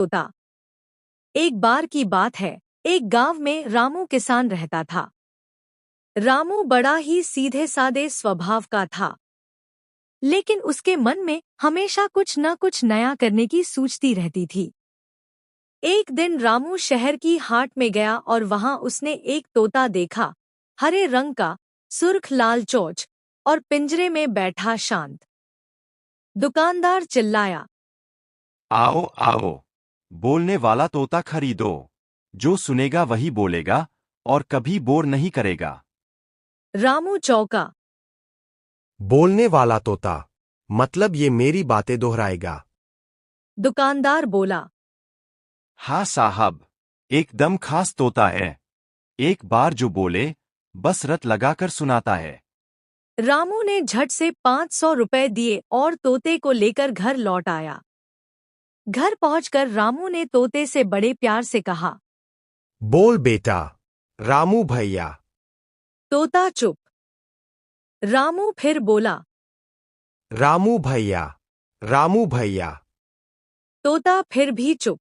तोता। एक बार की बात है, एक गांव में रामू किसान रहता था। रामू बड़ा ही सीधे सादे स्वभाव का था, लेकिन उसके मन में हमेशा कुछ न कुछ नया करने की सूझती रहती थी। एक दिन रामू शहर की हाट में गया और वहां उसने एक तोता देखा, हरे रंग का, सुर्ख लाल चोंच और पिंजरे में बैठा शांत। दुकानदार चिल्लाया, आओ आओ, बोलने वाला तोता खरीदो। जो सुनेगा वही बोलेगा और कभी बोर नहीं करेगा। रामू चौंका। बोलने वाला तोता, मतलब ये मेरी बातें दोहराएगा। दुकानदार बोला, हाँ साहब, एकदम खास तोता है। एक बार जो बोले, बस रट लगाकर सुनाता है। रामू ने झट से 500 रुपए दिए और तोते को लेकर घर लौट आया। घर पहुंचकर रामू ने तोते से बड़े प्यार से कहा। बोल बेटा, रामू भैया। तोता चुप। रामू फिर बोला, रामू भैया, रामू भैया। तोता फिर भी चुप।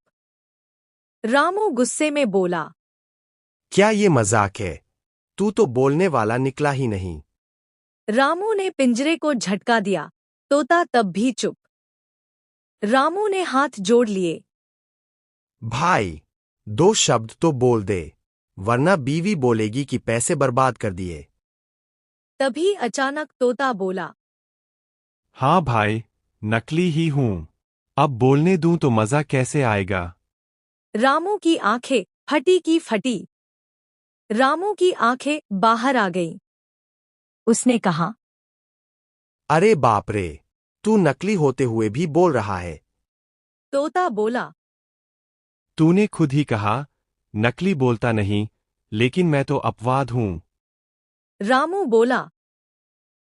रामू गुस्से में बोला, क्या ये मजाक है? तू तो बोलने वाला निकला ही नहीं। रामू ने पिंजरे को झटका दिया। तोता तब भी चुप। रामू ने हाथ जोड़ लिए। भाई, दो शब्द तो बोल दे, वरना बीवी बोलेगी कि पैसे बर्बाद कर दिए। तभी अचानक तोता बोला, हाँ भाई, नकली ही हूँ। अब बोलने दूं तो मजा कैसे आएगा। रामू की आंखें फटी की फटी। रामू की आंखें बाहर आ गईं। उसने कहा, अरे बाप रे, तू नकली होते हुए भी बोल रहा है। तोता बोला, तूने खुद ही कहा, नकली बोलता नहीं, लेकिन मैं तो अपवाद हूँ। रामू बोला,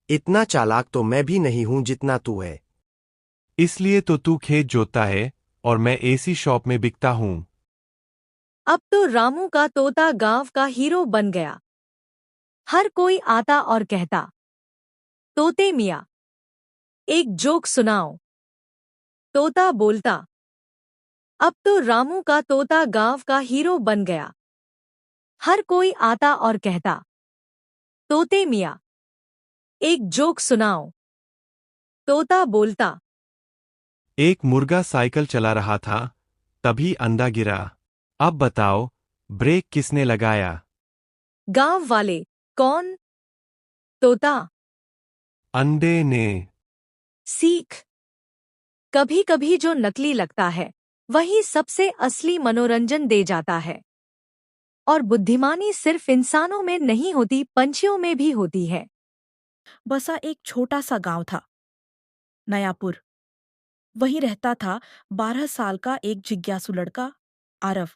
इतना चालाक तो मैं भी नहीं हूं जितना तू है। इसलिए तो तू खेत जोतता है और मैं एसी शॉप में बिकता हूँ। अब तो रामू का तोता गांव का हीरो बन गया। हर कोई आता और कहता, तोते मियाँ, एक जोक सुनाओ। तोता बोलता। अब तो रामू का तोता गांव का हीरो बन गया। हर कोई आता और कहता, तोते मियाँ, एक जोक सुनाओ। तोता बोलता। एक मुर्गा साइकिल चला रहा था, तभी अंडा गिरा। अब बताओ, ब्रेक किसने लगाया। गांव वाले। कौन? तोता। अंडे ने। सीख। कभी कभी जो नकली लगता है, वही सबसे असली मनोरंजन दे जाता है। और बुद्धिमानी सिर्फ इंसानों में नहीं होती, पंछियों में भी होती है। बसा एक छोटा सा गांव था, नयापुर। वहीं रहता था 12 साल का एक जिज्ञासु लड़का, आरव।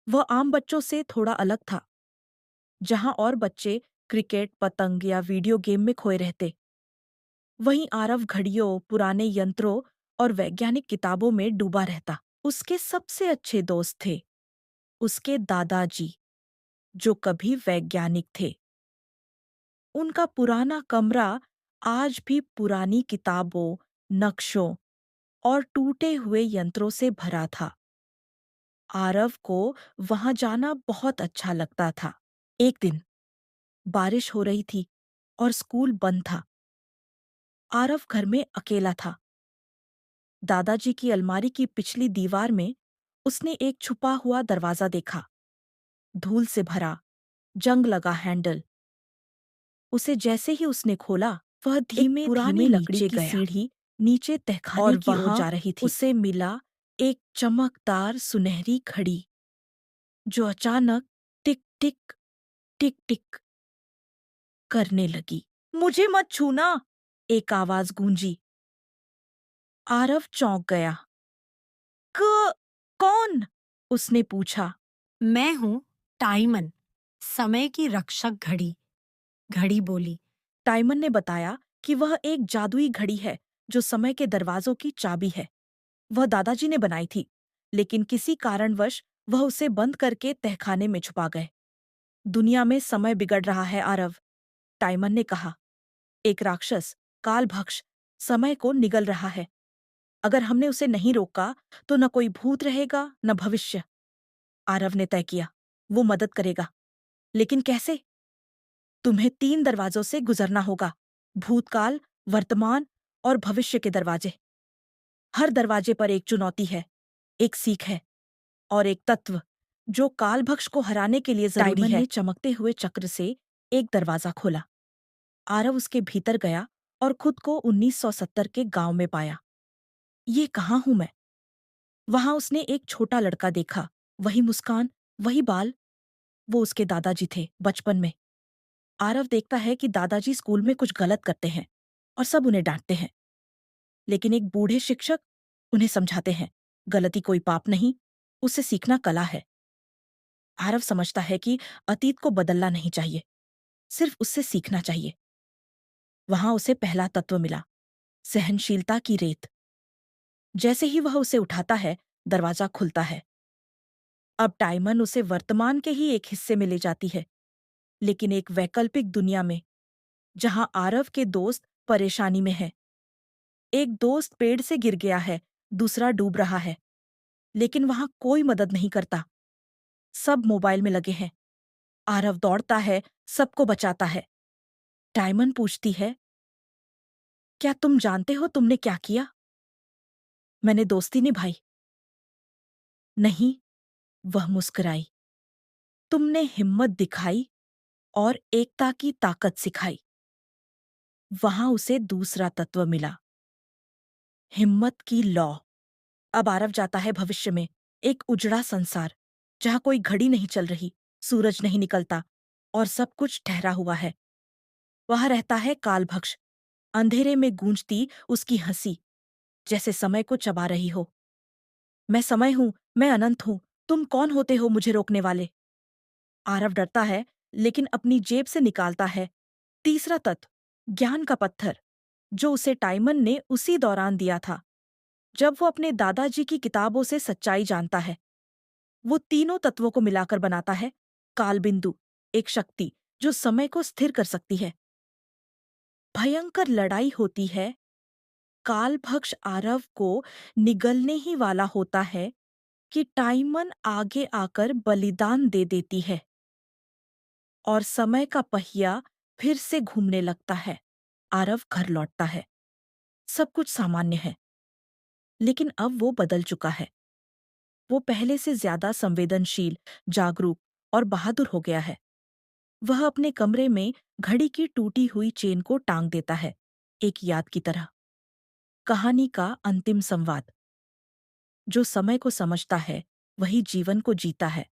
वह आम बच्चों से थोड़ा अलग था। जहां और बच्चे क्रिकेट, पतंग या वीडियो गेम में खोए रहते, वहीं आरव घड़ियों, पुराने यंत्रों और वैज्ञानिक किताबों में डूबा रहता। उसके सबसे अच्छे दोस्त थे उसके दादाजी, जो कभी वैज्ञानिक थे। उनका पुराना कमरा आज भी पुरानी किताबों, नक्शों और टूटे हुए यंत्रों से भरा था। आरव को वहां जाना बहुत अच्छा लगता था। एक दिन बारिश हो रही थी और स्कूल बंद था। आरव घर में अकेला था। दादाजी की अलमारी की पिछली दीवार में उसने एक छुपा हुआ दरवाजा देखा, धूल से भरा, जंग लगा हैंडल। उसे जैसे ही उसने खोला, वह धीमे पुरानी लकड़ी की सीढ़ी नीचे तहखाने की ओर जा रही थी। उसे मिला एक चमकदार सुनहरी घड़ी, जो अचानक टिक टिक टिक टिक करने लगी। मुझे मत छूना, एक आवाज गूंजी। आरव चौंक गया। कौन? उसने पूछा। मैं हूँ टाइमन, समय की रक्षक घड़ी। घड़ी बोली। टाइमन ने बताया कि वह एक जादुई घड़ी है जो समय के दरवाजों की चाबी है। वह दादाजी ने बनाई थी, लेकिन किसी कारणवश वह उसे बंद करके तहखाने में छुपा गए। दुनिया में समय बिगड़ रहा है आरव, टाइमन ने कहा। एक राक्षस, कालभक्ष, समय को निगल रहा है। अगर हमने उसे नहीं रोका तो न कोई भूत रहेगा न भविष्य। आरव ने तय किया, वो मदद करेगा। लेकिन कैसे? तुम्हें 3 दरवाजों से गुजरना होगा, भूतकाल, वर्तमान और भविष्य के दरवाजे। हर दरवाजे पर एक चुनौती है, एक सीख है और एक तत्व जो कालभक्ष को हराने के लिए जरूरी है। टाइमन ने चमकते हुए चक्र से एक दरवाजा खोला। आरव उसके भीतर गया और खुद को 1970 के गांव में पाया। ये कहाँ हूं मैं? वहां उसने एक छोटा लड़का देखा, वही मुस्कान, वही बाल। वो उसके दादाजी थे, बचपन में। आरव देखता है कि दादाजी स्कूल में कुछ गलत करते हैं और सब उन्हें डांटते हैं। लेकिन एक बूढ़े शिक्षक उन्हें समझाते हैं, गलती कोई पाप नहीं, उससे सीखना कला है। आरव समझता है कि अतीत को बदलना नहीं चाहिए, सिर्फ उससे सीखना चाहिए। वहां उसे पहला तत्व मिला, सहनशीलता की रेत। जैसे ही वह उसे उठाता है, दरवाजा खुलता है। अब टाइमन उसे वर्तमान के ही एक हिस्से में ले जाती है, लेकिन एक वैकल्पिक दुनिया में, जहां आरव के दोस्त परेशानी में है। एक दोस्त पेड़ से गिर गया है, दूसरा डूब रहा है, लेकिन वहां कोई मदद नहीं करता। सब मोबाइल में लगे हैं। आरव दौड़ता है, सबको बचाता है। टाइमन पूछती है, क्या तुम जानते हो तुमने क्या किया? मैंने दोस्ती निभाई। नहीं, वह मुस्कुराई। तुमने हिम्मत दिखाई और एकता की ताकत सिखाई। वहां उसे दूसरा तत्व मिला, हिम्मत की लौ। अब आरव जाता है भविष्य में, एक उजड़ा संसार, जहां कोई घड़ी नहीं चल रही, सूरज नहीं निकलता और सब कुछ ठहरा हुआ है। वहां रहता है कालभक्ष, अंधेरे में गूंजती उसकी हंसी, जैसे समय को चबा रही हो। मैं समय हूं, मैं अनंत हूं, तुम कौन होते हो मुझे रोकने वाले? आरव डरता है, लेकिन अपनी जेब से निकालता है तीसरा तत्व, ज्ञान का पत्थर, जो उसे टाइमन ने उसी दौरान दिया था, जब वो अपने दादाजी की किताबों से सच्चाई जानता है। वो तीनों तत्वों को मिलाकर बनाता है कालबिंदु, एक शक्ति जो समय को स्थिर कर सकती है। भयंकर लड़ाई होती है। कालभक्ष आरव को निगलने ही वाला होता है कि टाइमन आगे आकर बलिदान दे देती है और समय का पहिया फिर से घूमने लगता है। आरव घर लौटता है। सब कुछ सामान्य है, लेकिन अब वो बदल चुका है। वो पहले से ज्यादा संवेदनशील, जागरूक और बहादुर हो गया है। वह अपने कमरे में घड़ी की टूटी हुई चेन को टांग देता है, एक याद की तरह। कहानी का अंतिम संवाद। जो समय को समझता है, वही जीवन को जीता है।